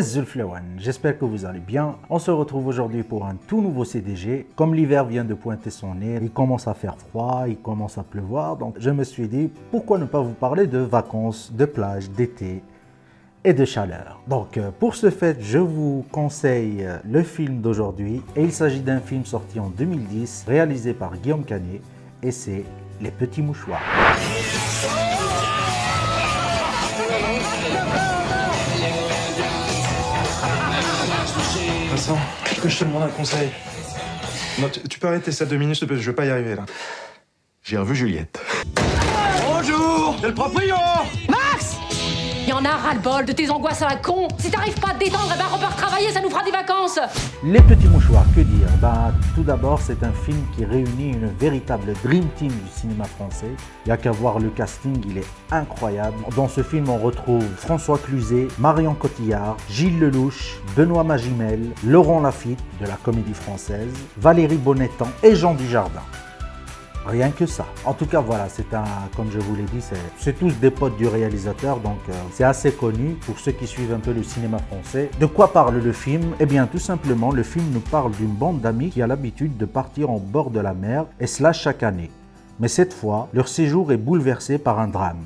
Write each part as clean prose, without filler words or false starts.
Zulflawan, j'espère que vous allez bien. On se retrouve aujourd'hui pour un tout nouveau CDG. Comme l'hiver vient de pointer son nez, il commence à faire froid, il commence à pleuvoir. Donc je me suis dit, pourquoi ne pas vous parler de vacances, de plage, d'été et de chaleur. Donc pour ce fait, je vous conseille le film d'aujourd'hui. Et il s'agit d'un film sorti en 2010, réalisé par Guillaume Canet. Et c'est Les Petits Mouchoirs. Vincent, que je te demande un conseil. Non, tu peux arrêter ça 2 minutes, s'il te plaît, je vais pas y arriver là. J'ai revu Juliette. Bonjour, c'est le proprio. Max! Il y en a ras-le-bol de tes angoisses à la con. Si t'arrives pas à te détendre, eh ben repars travailler, ça nous fera des vacances. Les Petits Mouchoirs, que dire? Tout d'abord, c'est un film qui réunit une véritable dream team du cinéma français. Il n'y a qu'à voir le casting, il est incroyable. Dans ce film, on retrouve François Cluzet, Marion Cotillard, Gilles Lelouch, Benoît Magimel, Laurent Lafitte de la Comédie Française, Valérie Bonneton et Jean Dujardin. Rien que ça. En tout cas, voilà, comme je vous l'ai dit, c'est tous des potes du réalisateur, donc c'est assez connu pour ceux qui suivent un peu le cinéma français. De quoi parle le film? Eh bien, tout simplement, le film nous parle d'une bande d'amis qui a l'habitude de partir en bord de la mer, et cela chaque année. Mais cette fois, leur séjour est bouleversé par un drame.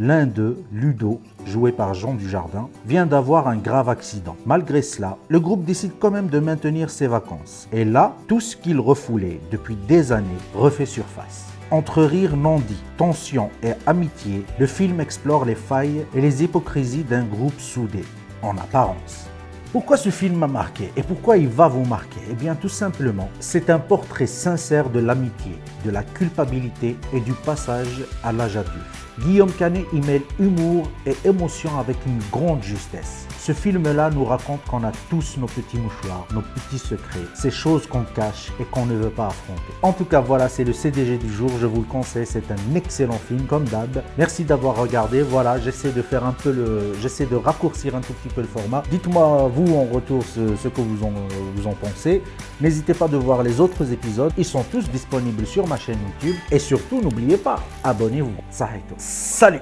L'un d'eux, Ludo, joué par Jean Dujardin, vient d'avoir un grave accident. Malgré cela, le groupe décide quand même de maintenir ses vacances. Et là, tout ce qu'il refoulait depuis des années refait surface. Entre rire non dit, tension et amitié, le film explore les failles et les hypocrisies d'un groupe soudé, en apparence. Pourquoi ce film m'a marqué et pourquoi il va vous marquer? Eh bien tout simplement, c'est un portrait sincère de l'amitié, de la culpabilité et du passage à l'âge adulte. Guillaume Canet y mêle humour et émotion avec une grande justesse. Ce film-là nous raconte qu'on a tous nos petits mouchoirs, nos petits secrets, ces choses qu'on cache et qu'on ne veut pas affronter. En tout cas, voilà, c'est le CDG du jour, je vous le conseille, c'est un excellent film, comme d'hab. Merci d'avoir regardé, voilà, j'essaie de raccourcir un tout petit peu le format. Dites-moi, vous, en retour, ce que vous en pensez. N'hésitez pas de voir les autres épisodes, ils sont tous disponibles sur ma chaîne YouTube. Et surtout, n'oubliez pas, abonnez-vous. Salut!